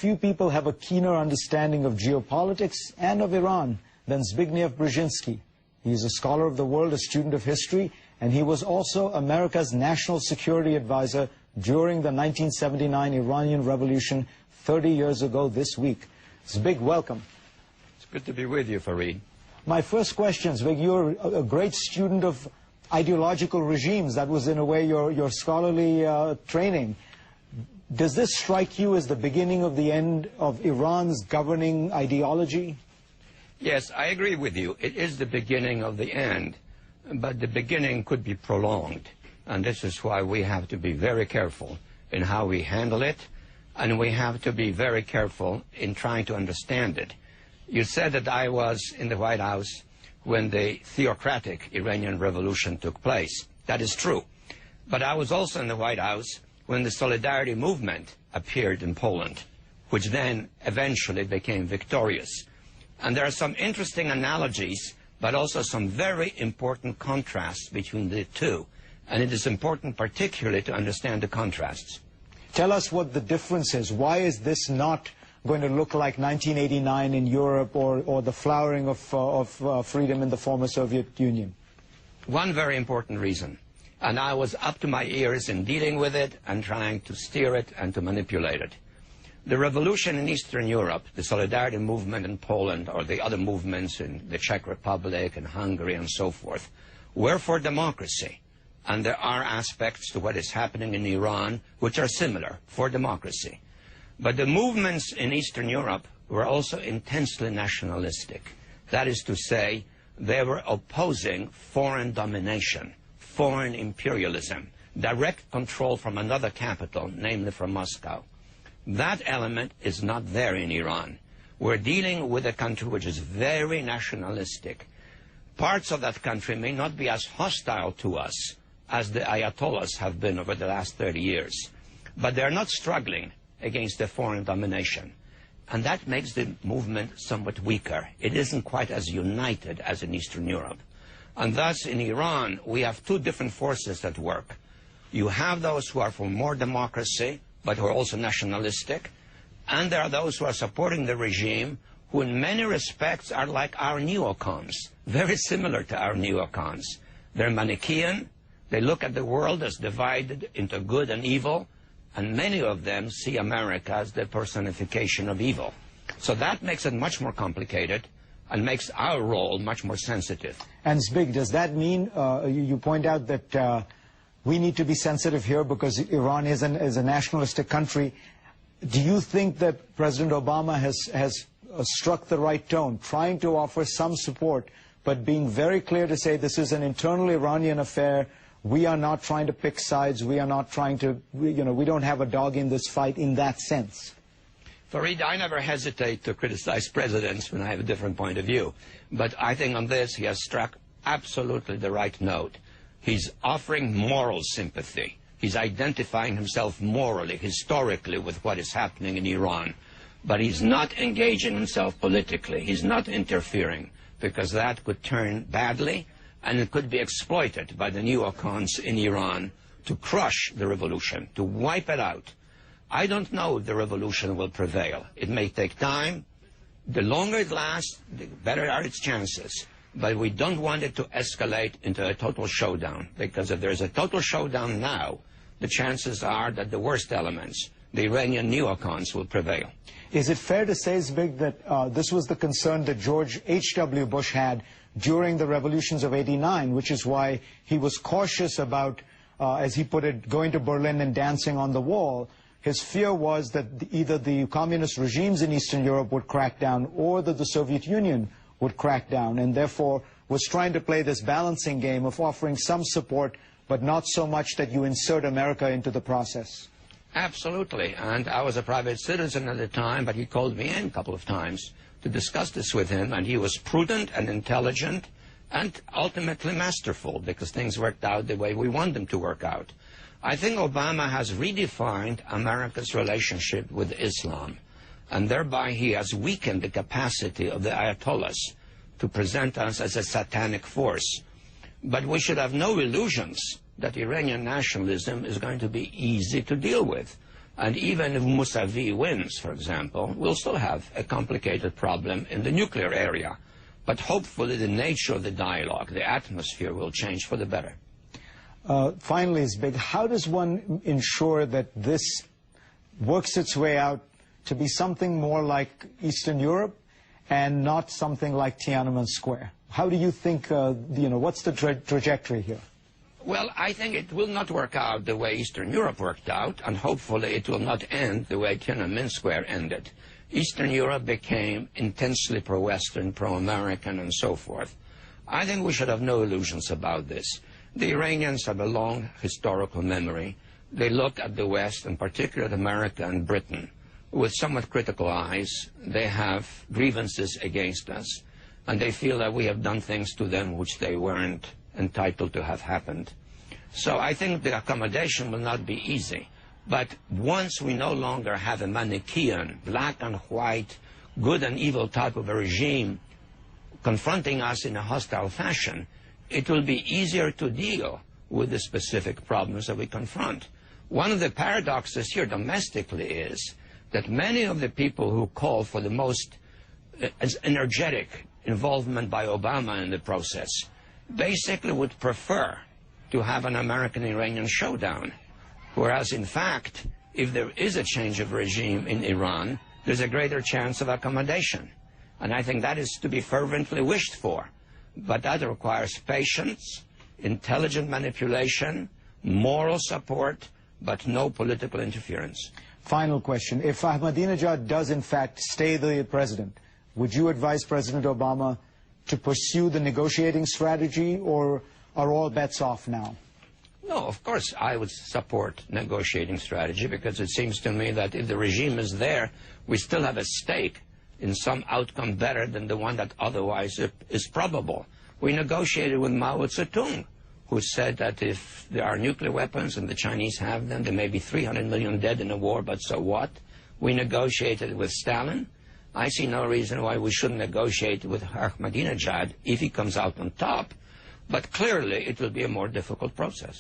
few people have a keener understanding of geopolitics and of Iran than Zbigniew Brzezinski. He is a scholar of the world, a student of history, and he was also America's national security advisor during the 1979 Iranian Revolution 30 years ago this week. Zbig, welcome. It's good to be with you, Fareed. My first question, Zbig, you're a great student of ideological regimes. That was, in a way, your scholarly training. Does this strike you as the beginning of the end of Iran's governing ideology? Yes, I agree with you. It is the beginning of the end, but the beginning could be prolonged. And this is why we have to be very careful in how we handle it, and we have to be very careful in trying to understand it. You said that I was in the White House when the theocratic Iranian Revolution took place. That is true. But I was also in the White House when the Solidarity movement appeared in Poland, which then eventually became victorious. And there are some interesting analogies, but also some very important contrasts between the two. And it is important particularly to understand the contrasts. Tell us what the difference is. Why is this not going to look like 1989 in Europe or the flowering of freedom in the former Soviet Union? One very important reason. And I was up to my ears in dealing with it and trying to steer it and to manipulate it. The revolution in Eastern Europe, the Solidarity movement in Poland, or the other movements in the Czech Republic and Hungary and so forth, were for democracy. And there are aspects to what is happening in Iran which are similar for democracy. But the movements in Eastern Europe were also intensely nationalistic. That is to say, they were opposing foreign domination, foreign imperialism, direct control from another capital, namely from Moscow. That element is not there in Iran. We're dealing with a country which is very nationalistic. Parts of that country may not be as hostile to us as the Ayatollahs have been over the last 30 years, but they're not struggling against the foreign domination. And that makes the movement somewhat weaker. It isn't quite as united as in Eastern Europe. And thus, in Iran, we have two different forces at work. You have those who are for more democracy, but who are also nationalistic, and there are those who are supporting the regime, who in many respects are like our neocons, very similar to our neocons. They're Manichaean, they look at the world as divided into good and evil, and many of them see America as the personification of evil. So that makes it much more complicated, and makes our role much more sensitive. And Zbig, does that mean, you point out that we need to be sensitive here because Iran is a nationalistic country. Do you think that President Obama has struck the right tone, trying to offer some support, but being very clear to say this is an internal Iranian affair, we are not trying to pick sides, we are not trying to, we don't have a dog in this fight in that sense? Fareed, I never hesitate to criticize presidents when I have a different point of view. But I think on this he has struck absolutely the right note. He's offering moral sympathy. He's identifying himself morally, historically, with what is happening in Iran. But he's not engaging himself politically. He's not interfering, because that could turn badly, and it could be exploited by the neocons in Iran to crush the revolution, to wipe it out. I don't know if the revolution will prevail. It may take time. The longer it lasts, the better are its chances. But we don't want it to escalate into a total showdown, because if there's a total showdown now, the chances are that the worst elements, the Iranian neocons, will prevail. Is it fair to say, Zbig, that this was the concern that George H.W. Bush had during the revolutions of '89, which is why he was cautious about, as he put it, going to Berlin and dancing on the wall? His fear was that either the communist regimes in Eastern Europe would crack down or that the Soviet Union would crack down, and therefore was trying to play this balancing game of offering some support, but not so much that you insert America into the process. Absolutely. And I was a private citizen at the time, but he called me in a couple of times to discuss this with him, and he was prudent and intelligent and ultimately masterful, because things worked out the way we want them to work out. I think Obama has redefined America's relationship with Islam, and thereby he has weakened the capacity of the Ayatollahs to present us as a satanic force. But we should have no illusions that Iranian nationalism is going to be easy to deal with. And even if Mousavi wins, for example, we'll still have a complicated problem in the nuclear area. But hopefully the nature of the dialogue, the atmosphere will change for the better. Finally, Zbig, how does one ensure that this works its way out to be something more like Eastern Europe and not something like Tiananmen Square? How do you think, what's the trajectory here? Well, I think it will not work out the way Eastern Europe worked out, and hopefully it will not end the way Tiananmen Square ended. Eastern Europe became intensely pro-Western, pro-American, and so forth. I think we should have no illusions about this. The Iranians have a long historical memory. They look at the West, in particular at America and Britain, with somewhat critical eyes. They have grievances against us, and they feel that we have done things to them which they weren't entitled to have happened. So I think the accommodation will not be easy. But once we no longer have a Manichaean, black and white, good and evil type of a regime confronting us in a hostile fashion, it will be easier to deal with the specific problems that we confront. One of the paradoxes here domestically is that many of the people who call for the most energetic involvement by Obama in the process basically would prefer to have an American-Iranian showdown. Whereas, in fact, if there is a change of regime in Iran, there's a greater chance of accommodation. And I think that is to be fervently wished for. But that requires patience, intelligent manipulation, moral support, but no political interference. Final question. If Ahmadinejad does, in fact, stay the president, would you advise President Obama to pursue the negotiating strategy, or are all bets off now? No, of course I would support negotiating strategy, because it seems to me that if the regime is there, we still have a stake in some outcome better than the one that otherwise is probable. We negotiated with Mao Zedong, who said that if there are nuclear weapons and the Chinese have them, there may be 300 million dead in a war, but so what? We negotiated with Stalin. I see no reason why we shouldn't negotiate with Ahmadinejad if he comes out on top, but clearly it will be a more difficult process.